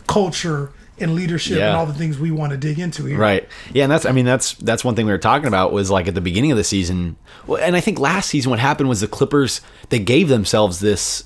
culture and leadership and all the things we want to dig into here. Right. Yeah, and that's one thing we were talking about was like at the beginning of the season. Well, and I think last season what happened was the Clippers, they gave themselves this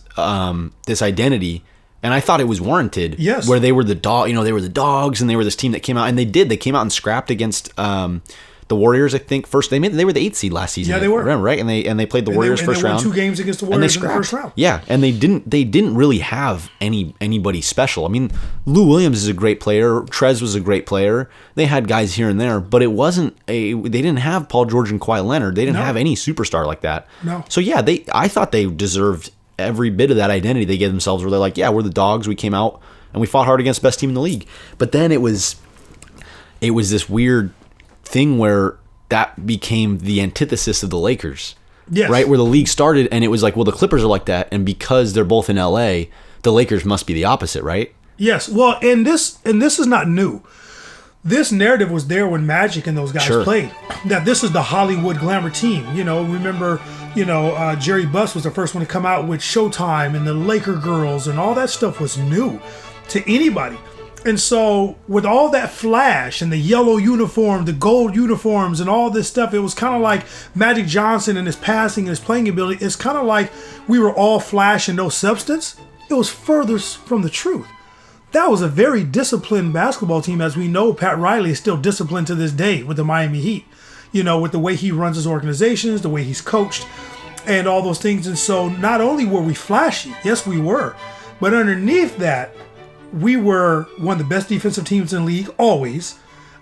this identity, and I thought it was warranted. Yes. Where they were the they were the dogs, and they were this team that came out, and they came out and scrapped against the Warriors. I think first they were the 8th seed last season. Yeah, they were. Remember, right? And they played the Warriors first round. They won 2 games against the Warriors in the first round. Yeah, and they didn't really have anybody special. I mean, Lou Williams is a great player. Trez was a great player. They had guys here and there, but it wasn't they didn't have Paul George and Kawhi Leonard. They didn't have any superstar like that. No. So yeah, I thought they deserved every bit of that identity they gave themselves, where they're like, yeah, we're the dogs. We came out and we fought hard against the best team in the league. But then it was this weird thing where that became the antithesis of the Lakers. Yes. Right? Where the league started, and it was like, well, the Clippers are like that, and because they're both in LA, the Lakers must be the opposite, right? Yes. Well, and this is not new. This narrative was there when Magic and those guys played. That this is the Hollywood glamour team. Remember, Jerry Buss was the first one to come out with Showtime and the Laker girls, and all that stuff was new to anybody. And so with all that flash and the yellow uniform, the gold uniforms and all this stuff, it was kind of like Magic Johnson and his passing and his playing ability. It's kind of like we were all flash and no substance. It was furthest from the truth. That was a very disciplined basketball team. As we know, Pat Riley is still disciplined to this day with the Miami Heat, with the way he runs his organizations, the way he's coached and all those things. And so not only were we flashy, yes, we were, but underneath that, we were one of the best defensive teams in the league, always.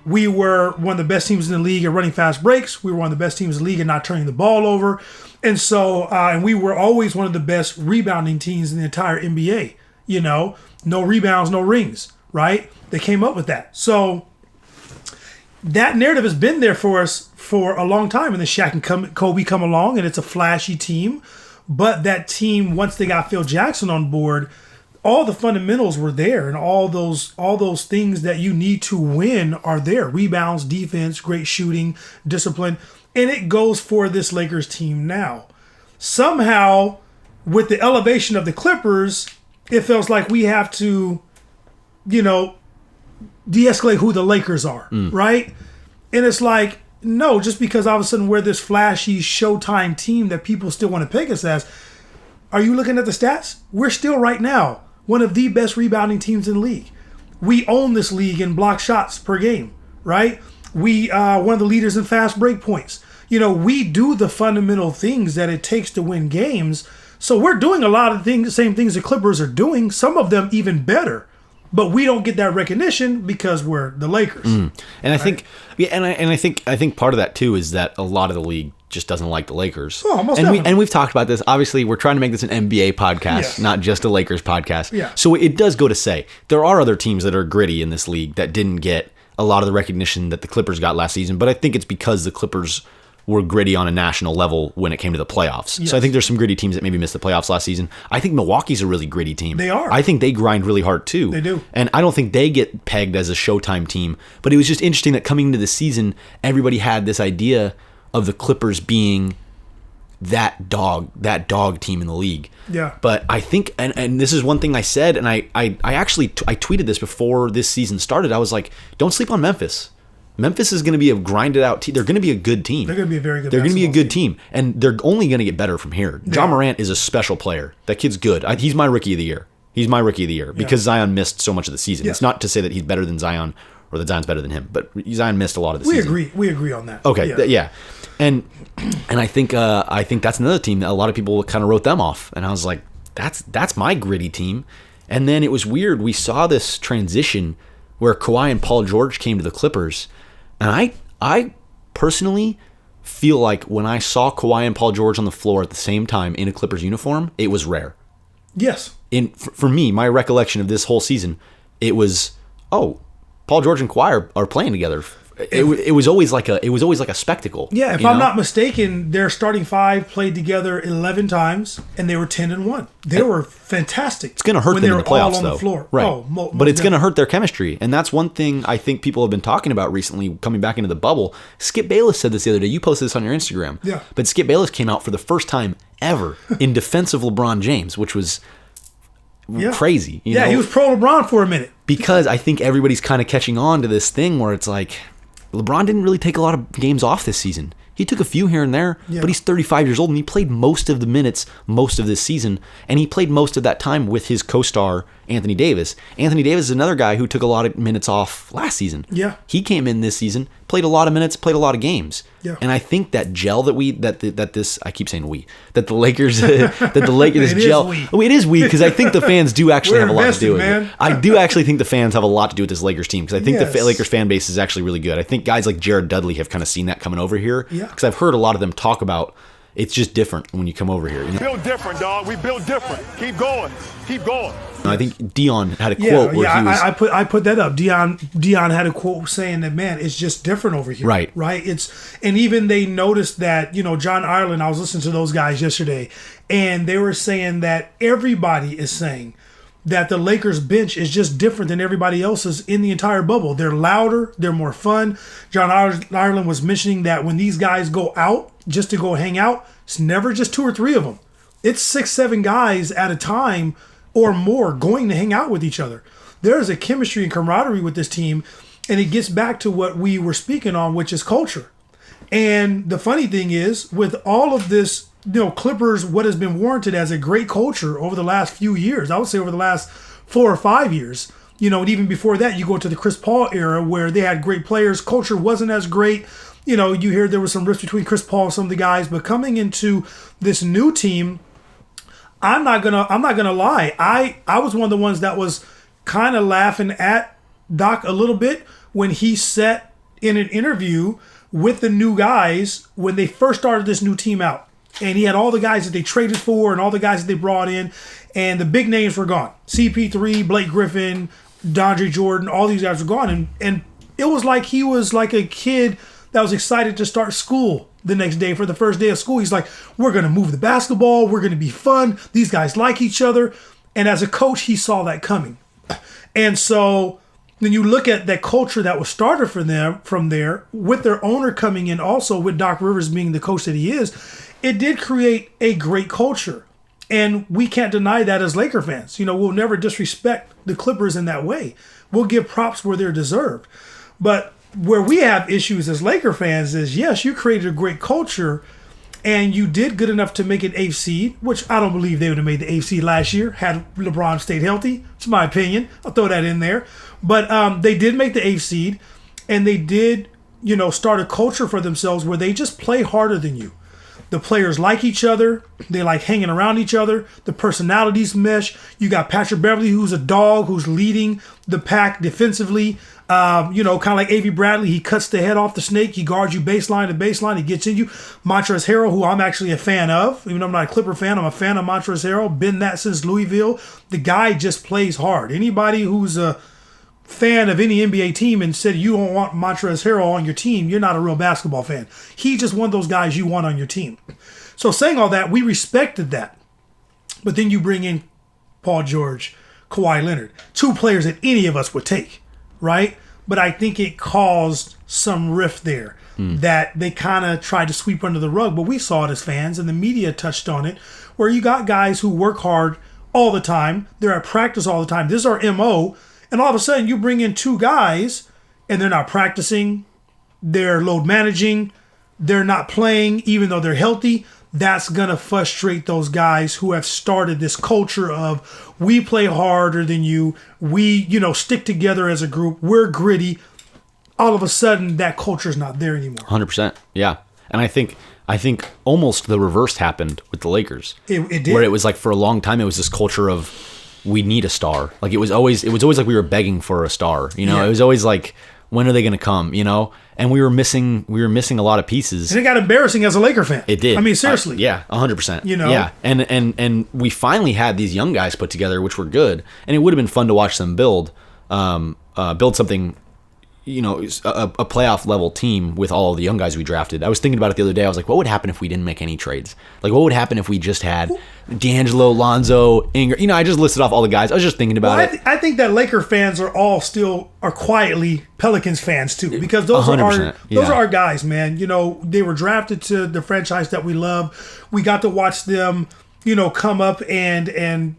We were one of the best teams in the league at running fast breaks. We were one of the best teams in the league at not turning the ball over. And so, and we were always one of the best rebounding teams in the entire NBA. No rebounds, no rings, right? They came up with that. So that narrative has been there for us for a long time. And then Shaq and Kobe come along, and it's a flashy team. But that team, once they got Phil Jackson on board, all the fundamentals were there, and all those things that you need to win are there. Rebounds, defense, great shooting, discipline. And it goes for this Lakers team now. Somehow, with the elevation of the Clippers, it feels like we have to, de-escalate who the Lakers are, right? And it's like, no, just because all of a sudden we're this flashy Showtime team that people still want to peg us as, are you looking at the stats? We're still right now one of the best rebounding teams in the league. We own this league in block shots per game, right? We are one of the leaders in fast break points. We do the fundamental things that it takes to win games. So we're doing a lot of things, the same things the Clippers are doing, some of them even better. But we don't get that recognition because we're the Lakers. And I think, I think part of that too is that a lot of the league just doesn't like the Lakers. Oh, almost and we've talked about this. Obviously, we're trying to make this an NBA podcast, not just a Lakers podcast. Yeah. So it does go to say there are other teams that are gritty in this league that didn't get a lot of the recognition that the Clippers got last season. But I think it's because the Clippers were gritty on a national level when it came to the playoffs. Yes. So I think there's some gritty teams that maybe missed the playoffs last season. I think Milwaukee's a really gritty team. They are. I think they grind really hard too. They do. And I don't think they get pegged as a Showtime team. But it was just interesting that coming into the season, everybody had this idea of the Clippers being that dog team in the league. Yeah. But I think, and this is one thing I said, and I actually tweeted this before this season started. I was like, don't sleep on Memphis. Memphis is going to be a grinded out team. They're going to be a good team. They're going to be a very good. They're going to be a good team, and they're only going to get better from here. Ja Morant is a special player. That kid's good. He's my rookie of the year. Because Zion missed so much of the season. Yeah. It's not to say that he's better than Zion or that Zion's better than him, but Zion missed a lot of the season. We agree on that. Okay, yeah. And I think that's another team that a lot of people kind of wrote them off, and I was like, that's my gritty team. And then it was weird. We saw this transition where Kawhi and Paul George came to the Clippers. And I personally feel like when I saw Kawhi and Paul George on the floor at the same time in a Clippers uniform, it was rare. Yes. For me, my recollection of this whole season, it was, Paul George and Kawhi are playing together. it was always like a spectacle. Yeah, if I'm not mistaken, their starting five played together 11 times, and they were 10-1. They were fantastic. It's going to hurt them in the playoffs, though. The floor. Right. Oh, but it's going to hurt their chemistry, and that's one thing I think people have been talking about recently, coming back into the bubble. Skip Bayless said this the other day. You posted this on your Instagram. Yeah. But Skip Bayless came out for the first time ever in defense of LeBron James, which was crazy. You know? He was pro LeBron for a minute. Because I think everybody's kind of catching on to this thing where it's like, LeBron didn't really take a lot of games off this season. He took a few here and there, but he's 35 years old, and he played most of the minutes most of this season, and he played most of that time with his co-star, Anthony Davis. Anthony Davis is another guy who took a lot of minutes off last season. Yeah. He came in this season, played a lot of minutes, played a lot of games. Yeah. And I think that gel that the Lakers, this gel. It is we, because I think the fans do actually have a lot to do with it. I do actually think the fans have a lot to do with this Lakers team, because I think the Lakers fan base is actually really good. I think guys like Jared Dudley have kind of seen that coming over here. Yeah. Because I've heard a lot of them talk about it's just different when you come over here. You know? Build different, dog. We build different. Keep going. Keep going. I think Dion had a quote where he was. I put that up. Dion had a quote saying that, man, it's just different over here. Right. And even they noticed that, John Ireland, I was listening to those guys yesterday, and they were saying that everybody is saying that the Lakers bench is just different than everybody else's in the entire bubble. They're louder, they're more fun. John Ireland was mentioning that when these guys go out just to go hang out, it's never just 2 or 3 of them. It's 6, 7 guys at a time or more going to hang out with each other. There's a chemistry and camaraderie with this team, and it gets back to what we were speaking on, which is culture. And the funny thing is, with all of this, Clippers, what has been warranted as a great culture over the last few years, I would say over the last 4 or 5 years, and even before that, you go to the Chris Paul era where they had great players. Culture wasn't as great. You hear there was some rifts between Chris Paul and some of the guys, but coming into this new team, I'm not gonna lie. I was one of the ones that was kind of laughing at Doc a little bit when he sat in an interview with the new guys when they first started this new team out. And he had all the guys that they traded for and all the guys that they brought in, and the big names were gone. CP3, Blake Griffin, DeAndre Jordan, all these guys were gone. And it was like he was like a kid that was excited to start school the next day for the first day of school. He's like, we're going to move the basketball. We're going to be fun. These guys like each other. And as a coach, he saw that coming. And so then you look at that culture that was started for them from there, with their owner coming in also, with Doc Rivers being the coach that he is, it did create a great culture. And we can't deny that as Laker fans. We'll never disrespect the Clippers in that way. We'll give props where they're deserved. But where we have issues as Laker fans is, yes, you created a great culture and you did good enough to make an 8th seed, which I don't believe they would have made the 8th seed last year had LeBron stayed healthy. It's my opinion. I'll throw that in there. But they did make the 8th seed, and they did, start a culture for themselves where they just play harder than you. The players like each other. They like hanging around each other. The personalities mesh. You got Patrick Beverley, who's a dog, who's leading the pack defensively. Kind of like A.V. Bradley. He cuts the head off the snake. He guards you baseline to baseline. He gets in you. Montrezl Harrell, who I'm actually a fan of. Even though I'm not a Clipper fan, I'm a fan of Montrezl Harrell. Been that since Louisville. The guy just plays hard. Anybody who's a fan of any NBA team and said you don't want Montrezl Harrell on your team, you're not a real basketball fan. He's just one of those guys you want on your team. So saying all that, we respected that. But then you bring in Paul George, Kawhi Leonard, 2 players that any of us would take, right? But I think it caused some rift there that they kind of tried to sweep under the rug. But we saw it as fans, and the media touched on it, where you got guys who work hard all the time. They're at practice all the time. This is our MO. And all of a sudden, you bring in 2 guys, and they're not practicing, they're load managing, they're not playing, even though they're healthy. That's going to frustrate those guys who have started this culture of, we play harder than you, we, stick together as a group, we're gritty. All of a sudden, that culture is not there anymore. 100%, yeah. And I think almost the reverse happened with the Lakers. It did. Where it was like, for a long time, it was this culture of, we need a star. Like it was always like we were begging for a star. Yeah. It was always like, when are they going to come? And we were missing a lot of pieces. And it got embarrassing as a Laker fan. It did. I mean, seriously. Yeah, 100%. Yeah, and we finally had these young guys put together, which were good, and it would have been fun to watch them build something, a playoff level team with all of the young guys we drafted. I was thinking about it the other day. I was like, what would happen if we didn't make any trades? Like, what would happen if we just had D'Angelo, Lonzo, Ingram? I just listed off all the guys. I was just thinking about it. I think that Laker fans are quietly Pelicans fans too, because those are our guys, man. They were drafted to the franchise that we love. We got to watch them, come up and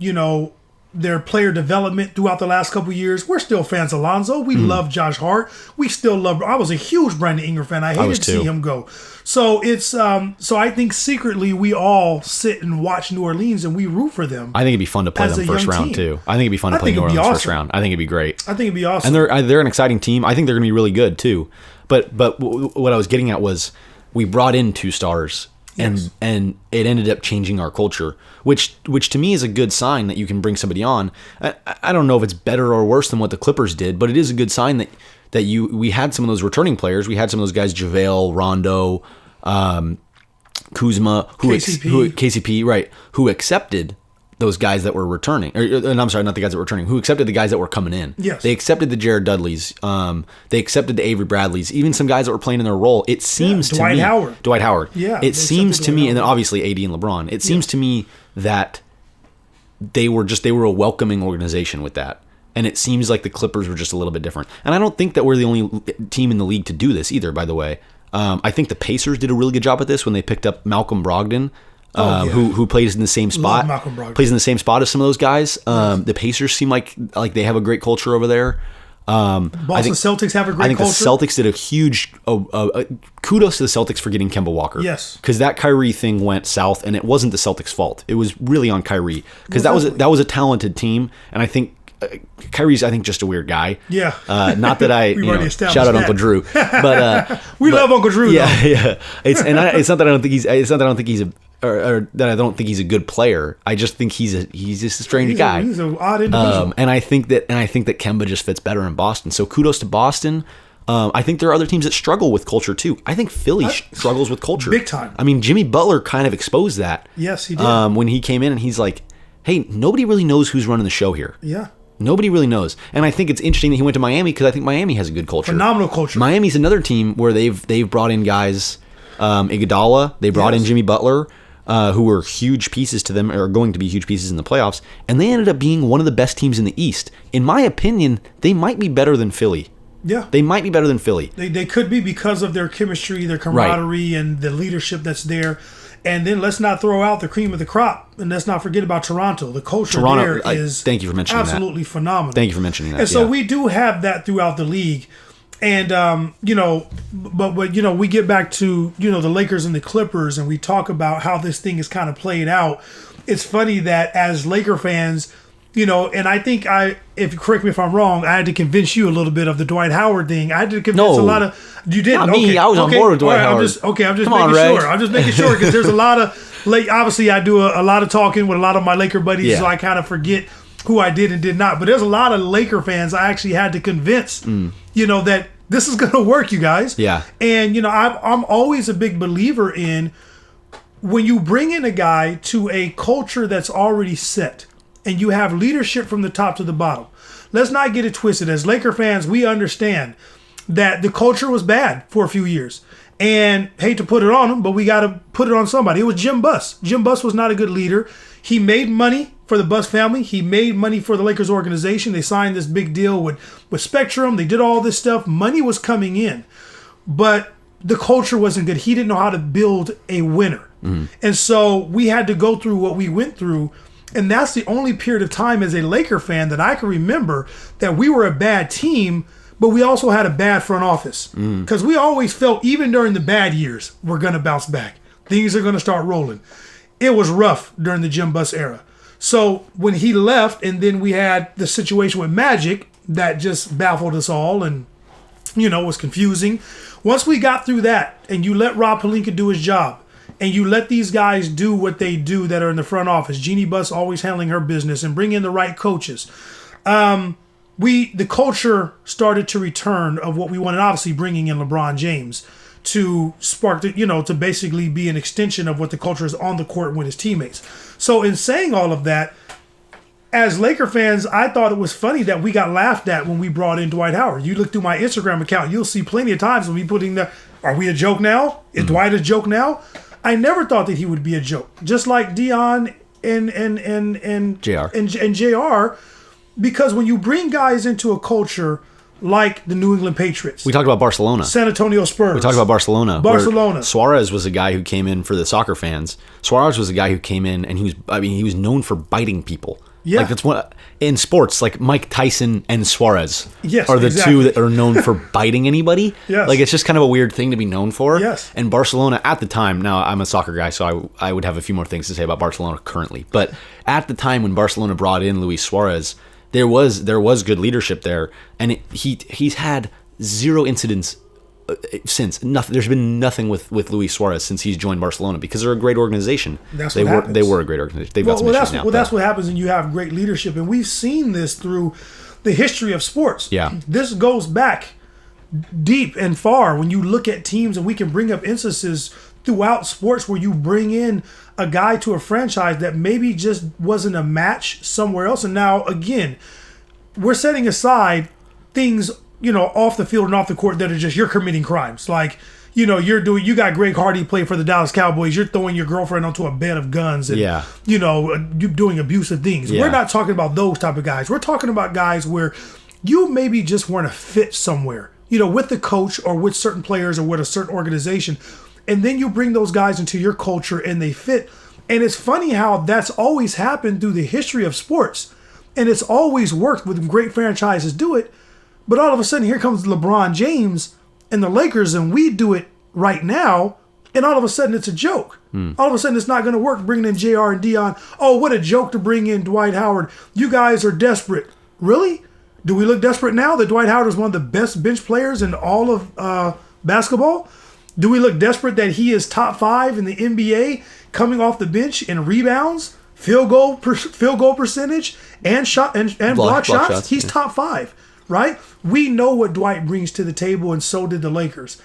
their player development throughout the last couple of years. We're still fans of Lonzo. We love Josh Hart. We still love. I was a huge Brandon Ingram fan. I hated to see him go. So it's so I think secretly we all sit and watch New Orleans and we root for them. I think it'd be fun to play them first round too. I think it'd be fun to play New Orleans first round. I think it'd be great. I think it'd be awesome. And they're an exciting team. I think they're gonna be really good too. But what I was getting at was we brought in 2 stars. Yes. And it ended up changing our culture, which to me is a good sign that you can bring somebody on. I don't know if it's better or worse than what the Clippers did, but it is a good sign that we had some of those returning players. We had some of those guys, JaVale, Rondo, Kuzma, KCP, right, who accepted those guys that were returning. And I'm sorry, not the guys that were returning, who accepted the guys that were coming in. Yes. They accepted the Jared Dudleys. They accepted the Avery Bradleys, even some guys that were playing in their role. It seems to me. Dwight Howard. Yeah. It seems to me, and then obviously AD and LeBron, it seems to me that they were a welcoming organization with that. And it seems like the Clippers were just a little bit different. And I don't think that we're the only team in the league to do this either, by the way. I think the Pacers did a really good job at this when they picked up Malcolm Brogdon. Who plays in the same spot? Plays in the same spot as some of those guys. The Pacers seem like they have a great culture over there. Boston Celtics have a great culture. I think the Celtics did a huge kudos to the Celtics for getting Kemba Walker. Yes, because that Kyrie thing went south, and it wasn't the Celtics' fault. It was really on Kyrie because that was a talented team, and I think. Kyrie's, I think, just a weird guy. Yeah. Not that I shout out Uncle Drew, but we love Uncle Drew. Yeah, though. Yeah. It's not that I don't think he's. It's not that I don't think he's or that I don't think he's a good player. I just think he's just a strange guy. He's an odd individual. And I think that Kemba just fits better in Boston. So kudos to Boston. I think there are other teams that struggle with culture too. I think Philly struggles with culture big time. I mean, Jimmy Butler kind of exposed that. Yes, he did. When he came in and he's like, "Hey, nobody really knows who's running the show here." Yeah. Nobody really knows. And I think it's interesting that he went to Miami because I think Miami has a good culture. Phenomenal culture. Miami's another team where they've brought in guys, Iguodala, they brought in Jimmy Butler, who were huge pieces to them, or are going to be huge pieces in the playoffs, and they ended up being one of the best teams in the East. In my opinion, they might be better than Philly. Yeah. They might be better than Philly. They could be because of their chemistry, their camaraderie, and the leadership that's there. And then let's not throw out the cream of the crop, and let's not forget about Toronto. The culture there is thank you for mentioning absolutely phenomenal. Thank you for mentioning that. And so we do have that throughout the league. And, but we get back to, the Lakers and the Clippers, and we talk about how this thing is kind of played out. It's funny that as Laker fans, and I think if you correct me if I'm wrong, I had to convince you a little bit of the Dwight Howard thing. I had to convince a lot of you didn't. Not me. I was on board with Dwight Howard. I'm just making sure. I'm just making sure because there's a lot of obviously I do a lot of talking with a lot of my Laker buddies, so I kind of forget who I did and did not. But there's a lot of Laker fans I actually had to convince, that this is going to work, you guys. Yeah. And I'm always a big believer in when you bring in a guy to a culture that's already set. And you have leadership from the top to the bottom. Let's not get it twisted. As Laker fans, we understand that the culture was bad for a few years. And hate to put it on them, but we got to put it on somebody. It was Jim Buss. Jim Buss was not a good leader. He made money for the Buss family. He made money for the Lakers organization. They signed this big deal with Spectrum. They did all this stuff. Money was coming in. But the culture wasn't good. He didn't know how to build a winner. Mm-hmm. And so we had to go through what we went through. And that's the only period of time as a Laker fan that I can remember that we were a bad team, but we also had a bad front office. Because we always felt, even during the bad years, we're going to bounce back. Things are going to start rolling. It was rough during the Jim Buss era. So when he left, and then we had the situation with Magic that just baffled us all and, was confusing. Once we got through that, and you let Rob Pelinka do his job, and you let these guys do what they do that are in the front office. Jeannie Buss always handling her business and bring in the right coaches. The culture started to return of what we wanted, obviously bringing in LeBron James to spark, to basically be an extension of what the culture is on the court with his teammates. So in saying all of that, as Laker fans, I thought it was funny that we got laughed at when we brought in Dwight Howard. You look through my Instagram account, you'll see plenty of times when we putting are we a joke now? Is Dwight a joke now? I never thought that he would be a joke. Just like Dion and JR, because when you bring guys into a culture like the New England Patriots. We talked about Barcelona. San Antonio Spurs. We talked about Barcelona. Barcelona. Suarez was a guy who came in for the soccer fans. Suarez was a guy who came in and he was known for biting people. Yeah. Like that's what in sports, like Mike Tyson and Suarez are the exactly. two that are known for biting anybody. Yes. Like it's just kind of a weird thing to be known for. Yes. And Barcelona at the time, now I'm a soccer guy, so I would have a few more things to say about Barcelona currently. But at the time when Barcelona brought in Luis Suarez, there was good leadership there, and he's had zero incidents since. Nothing. There's been nothing with Luis Suarez since he's joined Barcelona because they're a great organization. They were a great organization. They've got some issues now. That's what happens when you have great leadership, and we've seen this through the history of sports. Yeah, this goes back deep and far when you look at teams, and we can bring up instances throughout sports where you bring in a guy to a franchise that maybe just wasn't a match somewhere else. And now, again, we're setting aside things, off the field and off the court that are just you're committing crimes. Like, you got Greg Hardy play for the Dallas Cowboys. You're throwing your girlfriend onto a bed of guns and, you're doing abusive things. Yeah. We're not talking about those type of guys. We're talking about guys where you maybe just weren't a fit somewhere, with the coach or with certain players or with a certain organization. And then you bring those guys into your culture and they fit. And it's funny how that's always happened through the history of sports. And it's always worked when great franchises do it. But all of a sudden, here comes LeBron James and the Lakers, and we do it right now. And all of a sudden, it's a joke. All of a sudden, it's not going to work bringing in JR and Dion. Oh, what a joke to bring in Dwight Howard. You guys are desperate. Really? Do we look desperate now that Dwight Howard is one of the best bench players in all of basketball? Do we look desperate that he is top 5 in the NBA coming off the bench in rebounds, field goal percentage, and shot and block shots? He's top 5, right? We know what Dwight brings to the table, and so did the Lakers.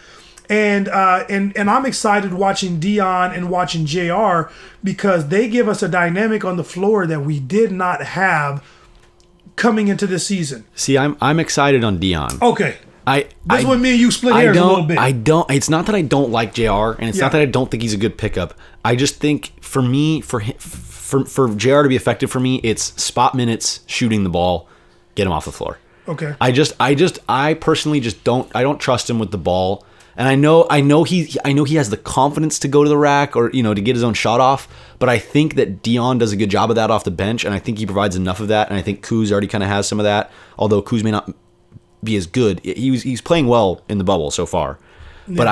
And I'm excited watching Dion and watching JR because they give us a dynamic on the floor that we did not have coming into this season. See, I'm excited on Dion. Okay. That's when me and you split hairs a little bit. It's not that I don't like JR, and it's not that I don't think he's a good pickup. I just think for JR to be effective for me, it's spot minutes, shooting the ball, get him off the floor. Okay. I personally just don't trust him with the ball. And I know he has the confidence to go to the rack or to get his own shot off, but I think that Dion does a good job of that off the bench, and I think he provides enough of that, and I think Kuz already kind of has some of that, although Kuz may not be as good. He's playing well in the bubble so far. Yeah. But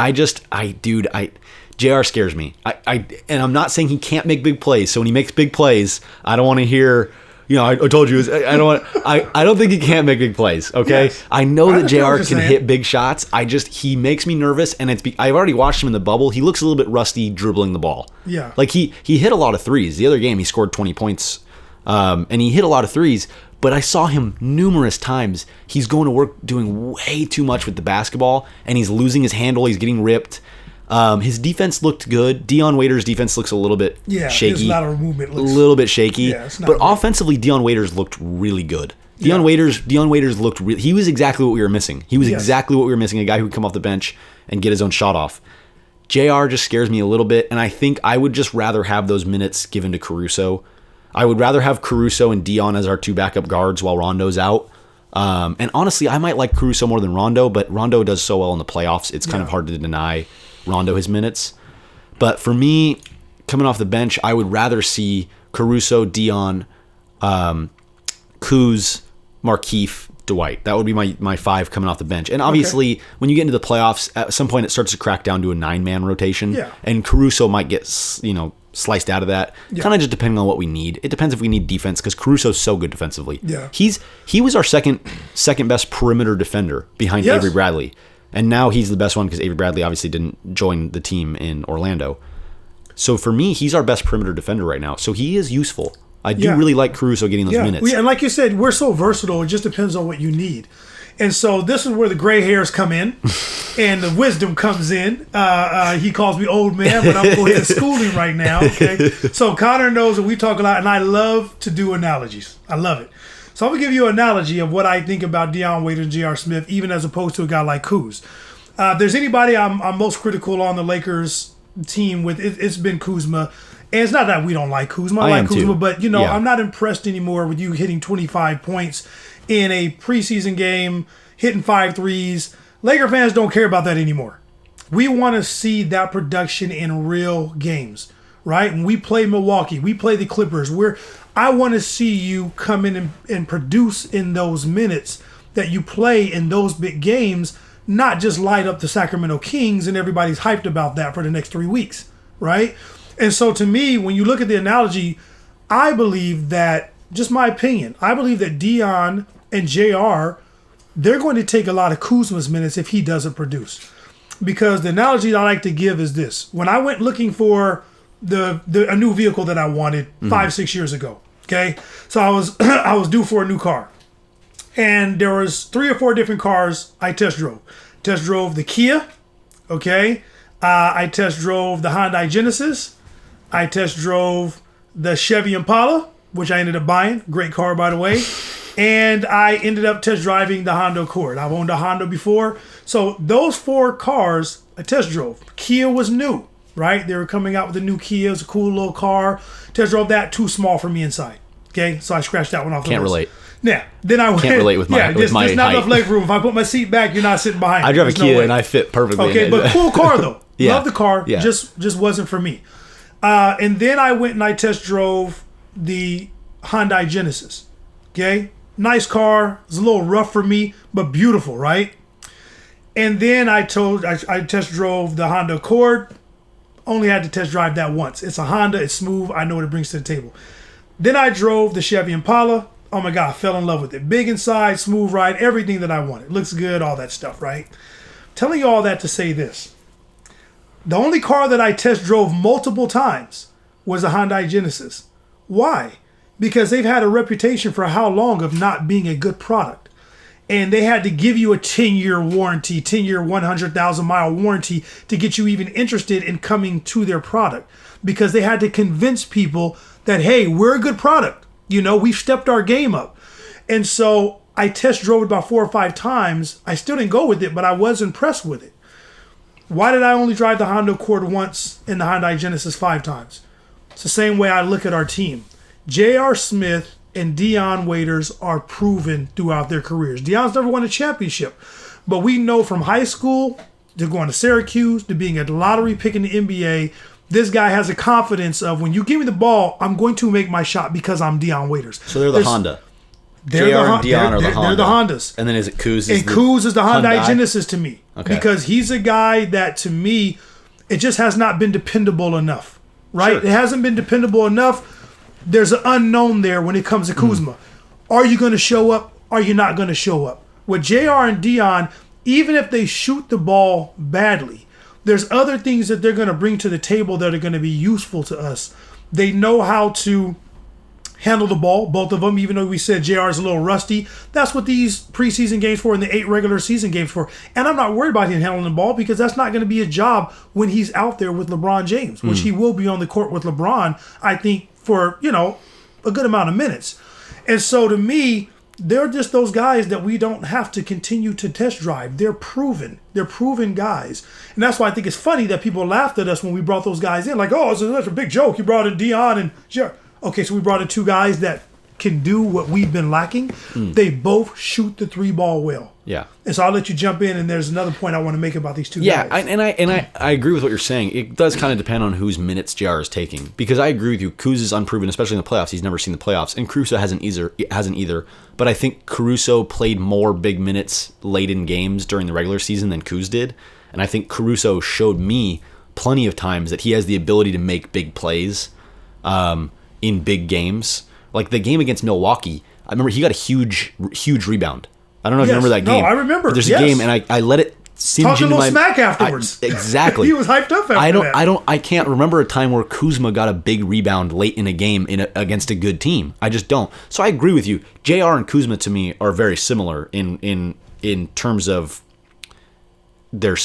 JR scares me. And I'm not saying he can't make big plays. So when he makes big plays, I don't want to hear, I told you, I don't think he can't make big plays. Okay. Yes. I know that JR can hit big shots. He makes me nervous, and I've already watched him in the bubble. He looks a little bit rusty dribbling the ball. Yeah. Like he hit a lot of threes. The other game he scored 20 points. And he hit a lot of threes. But I saw him numerous times. He's going to work doing way too much with the basketball, and he's losing his handle. He's getting ripped. His defense looked good. Dion Waiters' defense looks a little bit shaky. His lateral movement looks a little bit shaky. Yeah, but offensively, Dion Waiters looked really good. Dion Waiters looked he was exactly what we were missing. He was exactly what we were missing, a guy who would come off the bench and get his own shot off. JR just scares me a little bit, and I think I would just rather have those minutes given to Caruso. I would rather have Caruso and Dion as our 2 backup guards while Rondo's out. And honestly, I might like Caruso more than Rondo, but Rondo does so well in the playoffs, it's kind of hard to deny Rondo his minutes. But for me, coming off the bench, I would rather see Caruso, Dion, Kuz, Markieff, Dwight. That would be my 5 coming off the bench. And obviously, when you get into the playoffs, at some point it starts to crack down to a 9-man rotation. Yeah. And Caruso might get, sliced out of that. Yeah. Kind of just depending on what we need. It depends if we need defense because Caruso's so good defensively. Yeah. He was our second best perimeter defender behind Avery Bradley. And now he's the best one because Avery Bradley obviously didn't join the team in Orlando. So for me, he's our best perimeter defender right now. So he is useful. I do really like Caruso getting those minutes. And like you said, we're so versatile. It just depends on what you need. And so this is where the gray hairs come in and the wisdom comes in. He calls me old man, but I'm going to school him right now. Okay. So Connor knows that we talk a lot, and I love to do analogies. I love it. So I'm going to give you an analogy of what I think about Deion Waiters and J.R. Smith, even as opposed to a guy like Kuz. If there's anybody I'm most critical on the Lakers team with, it's been Kuzma. And it's not that we don't like Kuzma. I like Kuzma, but, I'm not impressed anymore with you hitting 25 points in a preseason game, hitting 5 threes. Laker fans don't care about that anymore. We want to see that production in real games, right? When we play Milwaukee, we play the Clippers. I want to see you come in and produce in those minutes that you play in those big games, not just light up the Sacramento Kings and everybody's hyped about that for the next 3 weeks, right? And so to me, when you look at the analogy, I believe that, just my opinion, I believe that Deion and JR, they're going to take a lot of Kuzma's minutes if he doesn't produce. Because the analogy that I like to give is this. When I went looking for a new vehicle that I wanted 5-6 years ago, okay? So I was due for a new car. And there was 3 or 4 different cars I test drove. Test drove the Kia, okay? I test drove the Hyundai Genesis. I test drove the Chevy Impala, which I ended up buying. Great car, by the way. And I ended up test driving the Honda Accord. I've owned a Honda before. So those 4 cars I test drove. Kia was new, right? They were coming out with a new Kia. It was a cool little car. Test drove that, too small for me inside. Okay, so I scratched that one off the list. Can't relate. Yeah, then I went. Can't relate with my there's not height. enough leg room. If I put my seat back, you're not sitting behind. I drive a There's no Kia way. and I fit perfectly. Okay, but cool car though. Yeah. Love the car. Yeah. Just wasn't for me. And then I went and I test drove the Hyundai Genesis. Okay, nice car. It's a little rough for me, but beautiful, right? And then I test drove the Honda Accord. Only had to test drive that once. It's a Honda. It's smooth. I know what it brings to the table. Then I drove the Chevy Impala. Oh my God, I fell in love with it. Big inside, smooth ride, everything that I wanted. Looks good, all that stuff, right? Telling you all that to say this. The only car that I test drove multiple times was a Hyundai Genesis. Why? Because they've had a reputation for how long of not being a good product. And they had to give you a 10-year warranty, 10-year, 100,000-mile warranty to get you even interested in coming to their product. Because they had to convince people that, hey, we're a good product. We've stepped our game up. And so I test drove it about 4 or 5 times. I still didn't go with it, but I was impressed with it. Why did I only drive the Honda Accord once and the Hyundai Genesis 5 times? It's the same way I look at our team. J.R. Smith and Deion Waiters are proven throughout their careers. Deion's never won a championship, but we know from high school to going to Syracuse to being a lottery pick in the NBA, this guy has a confidence of, when you give me the ball, I'm going to make my shot because I'm Deion Waiters. So they're the Honda. JR and Deion are the Honda. They're the Hondas. And then is it Kuz? And Kuz is the Hyundai Genesis to me. Okay. Because he's a guy that, to me, it just has not been dependable enough. Right? Sure. It hasn't been dependable enough. There's an unknown there when it comes to Kuzma. Are you going to show up? Are you not going to show up? With JR and Deion, even if they shoot the ball badly, there's other things that they're going to bring to the table that are going to be useful to us. They know how to handle the ball, both of them, even though we said JR is a little rusty. That's what these preseason games for and the 8 regular season games for. And I'm not worried about him handling the ball because that's not going to be a job when he's out there with LeBron James, which he will be on the court with LeBron, I think, for, a good amount of minutes. And so to me, they're just those guys that we don't have to continue to test drive. They're proven. They're proven guys. And that's why I think it's funny that people laughed at us when we brought those guys in. Like, oh, that's a big joke. You brought in Deion and JR. Okay, so we brought in 2 guys that can do what we've been lacking. They both shoot the 3-ball well. Yeah. And so I'll let you jump in, and there's another point I want to make about these 2 guys. Yeah, I agree with what you're saying. It does kind of depend on whose minutes JR is taking. Because I agree with you. Kuz is unproven, especially in the playoffs. He's never seen the playoffs. And Caruso hasn't either. But I think Caruso played more big minutes late in games during the regular season than Kuz did. And I think Caruso showed me plenty of times that he has the ability to make big plays in big games. Like the game against Milwaukee, I remember he got a huge rebound. I don't know if you remember that game. No, I remember. But there's a game, and I let it singe Talking into a my... little smack afterwards. Exactly. He was hyped up after that. I can't remember a time where Kuzma got a big rebound late in a game against a good team. I just don't. So I agree with you. JR and Kuzma, to me, are very similar in in terms of their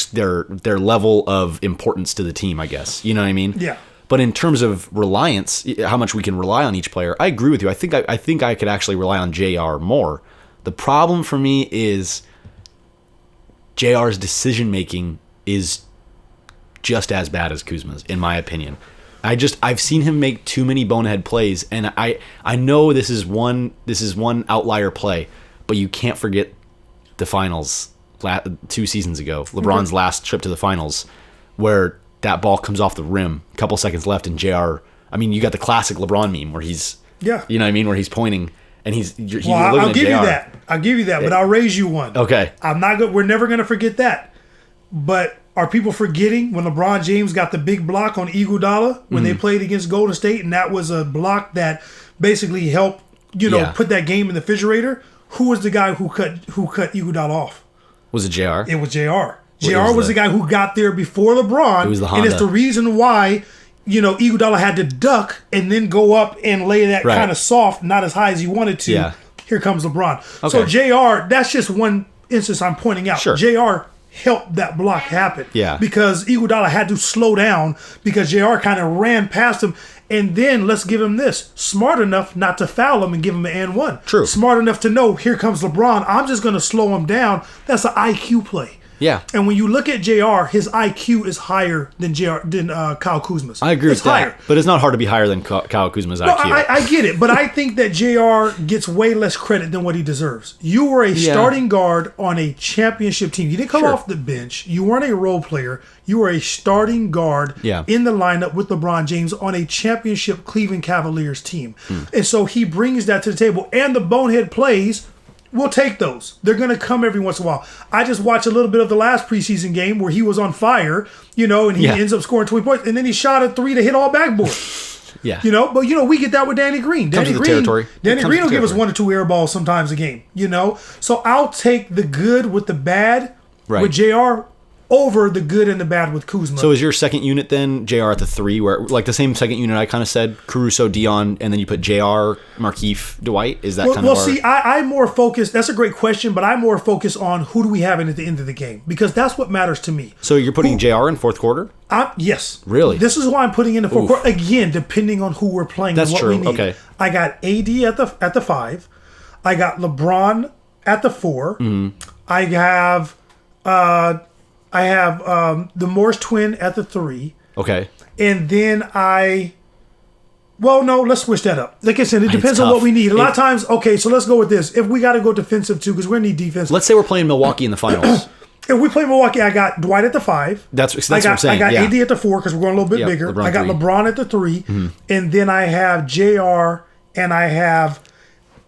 level of importance to the team, I guess. You know what I mean? Yeah. But in terms of reliance, how much we can rely on each player, I agree with you. I think I could actually rely on JR more. The problem for me is JR's decision making is just as bad as Kuzma's, in my opinion. I've seen him make too many bonehead plays, and I know this is one outlier play, but you can't forget the finals 2 seasons ago, LeBron's last trip to the finals, where that ball comes off the rim, a couple seconds left, and JR. I mean, you got the classic LeBron meme where he's, you know what I mean, where he's pointing and he's looking I'll at give JR. you that. I'll give you that, but I'll raise you one. Okay. I'm not good. We're never going to forget that. But are people forgetting when LeBron James got the big block on Iguodala when they played against Golden State, and that was a block that basically helped, put that game in the refrigerator? Who was the guy who cut Iguodala off? Was it JR? It was JR. JR was the guy who got there before LeBron. It was the Honda. And it's the reason why, Iguodala had to duck and then go up and lay that kind of soft, not as high as he wanted to. Yeah. Here comes LeBron. Okay. So JR, that's just one instance I'm pointing out. Sure. JR helped that block happen. Yeah. Because Iguodala had to slow down because JR kind of ran past him. And then let's give him this. Smart enough not to foul him and give him an and one. True. Smart enough to know, here comes LeBron. I'm just going to slow him down. That's an IQ play. Yeah. And when you look at JR, his IQ is higher than Kyle Kuzma's. I agree with that. Higher. But it's not hard to be higher than Kyle Kuzma's IQ. I get it, but I think that JR gets way less credit than what he deserves. You were a starting guard on a championship team. You didn't come off the bench. You weren't a role player. You were a starting guard in the lineup with LeBron James on a championship Cleveland Cavaliers team. And so he brings that to the table. And the bonehead plays, we'll take those. They're going to come every once in a while. I just watched a little bit of the last preseason game where he was on fire, and he ends up scoring 20 points, and then he shot a 3 to hit all backboard. Yeah. But we get that with Danny Green. Danny Green will give us 1 or 2 air balls sometimes a game, So I'll take the good with the bad with JR over the good and the bad with Kuzma. So is your second unit then JR at the 3, where like the same second unit I kind of said, Caruso, Dion, and then you put JR, Markieff, Dwight? Is that kind of see, I'm more focused. That's a great question, but I'm more focused on who do we have in at the end of the game, because that's what matters to me. So you're putting JR in fourth quarter? Yes. Really? This is why I'm putting in the fourth quarter. Again, depending on who we're playing that's and what true. we need. Okay. I got AD at the 5. I got LeBron at the 4. I have the Morris twin at the 3. Okay. And then let's switch that up. Like I said, it depends on what we need. A lot of times, so let's go with this. If we got to go defensive too, because we're going to need defense. Let's say we're playing Milwaukee in the finals. If we play Milwaukee, I got Dwight at the 5. That's what I'm saying. I got AD at the 4 because we're going a little bit bigger. I got 3. LeBron at the 3. And then I have JR, and I have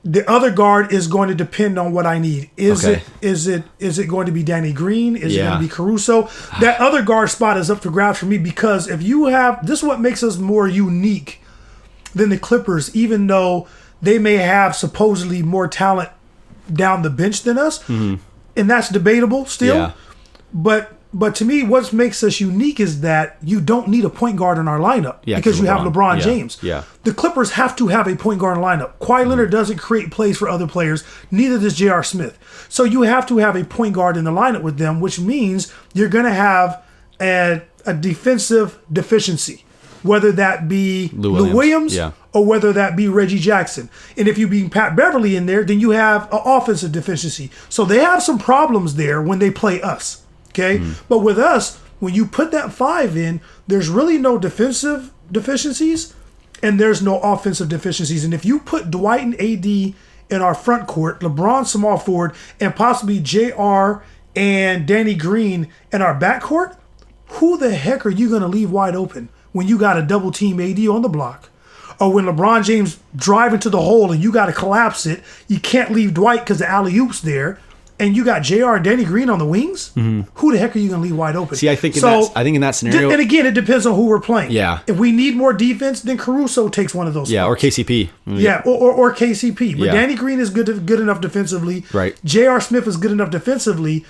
the other guard is going to depend on what I need. Is it going to be Danny Green? Is it going to be Caruso? That other guard spot is up for grabs for me, because if you have, this is what makes us more unique than the Clippers, even though they may have supposedly more talent down the bench than us, and that's debatable still. Yeah. But to me, what makes us unique is that you don't need a point guard in our lineup because you have LeBron James. Yeah. The Clippers have to have a point guard in the lineup. Kawhi Leonard doesn't create plays for other players. Neither does J.R. Smith. So you have to have a point guard in the lineup with them, which means you're going to have a defensive deficiency, whether that be Lou Williams or whether that be Reggie Jackson. And if you bring Pat Beverly in there, then you have an offensive deficiency. So they have some problems there when they play us. Okay, but with us, when you put that 5 in, there's really no defensive deficiencies and there's no offensive deficiencies. And if you put Dwight and AD in our front court, LeBron small forward, and possibly JR and Danny Green in our back court, who the heck are you going to leave wide open when you got a double team AD on the block? Or when LeBron James drive into the hole and you got to collapse it, you can't leave Dwight because the alley-oop's there. And you got JR and Danny Green on the wings, who the heck are you going to leave wide open? See, I think in that scenario... And again, it depends on who we're playing. Yeah. If we need more defense, then Caruso takes one of those spots. Or KCP. Yeah, or KCP. But Danny Green is good enough defensively. Right. J.R. Smith is good enough defensively,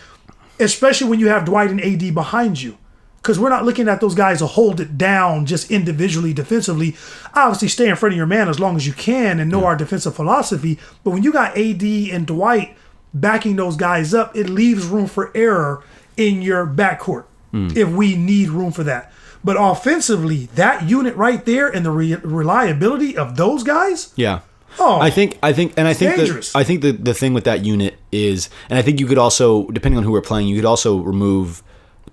especially when you have Dwight and AD behind you. Because we're not looking at those guys to hold it down just individually defensively. Obviously, stay in front of your man as long as you can and know our defensive philosophy. But when you got AD and Dwight backing those guys up, it leaves room for error in your backcourt if we need room for that. But offensively, that unit right there and the reliability of those guys. Yeah. Oh, I think dangerous. the thing with that unit is, and I think you could also, depending on who we're playing, you could also remove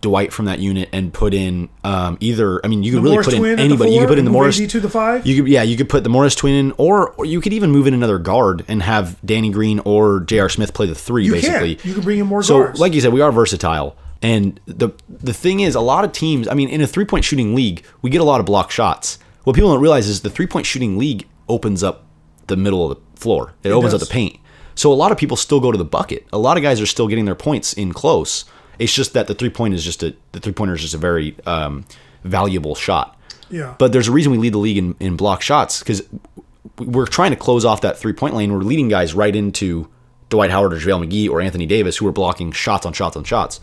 Dwight from that unit and put in either. I mean, you could really put in anybody. You could put in the Morris AD to the 5. You could put the Morris twin in, or you could even move in another guard and have Danny Green or J.R. Smith play the 3. Basically, you can bring in more so, guards. like you said, we are versatile. And the thing is, a lot of teams, I mean, in a 3-point shooting league, we get a lot of block shots. What people don't realize is the 3-point shooting league opens up the middle of the floor. It opens up the paint. So a lot of people still go to the bucket. A lot of guys are still getting their points in close. It's just that the 3-pointer is just a very valuable shot. Yeah. But there's a reason we lead the league in block shots, because we're trying to close off that 3-point lane. We're leading guys right into Dwight Howard or JaVale McGee or Anthony Davis, who are blocking shots on shots on shots.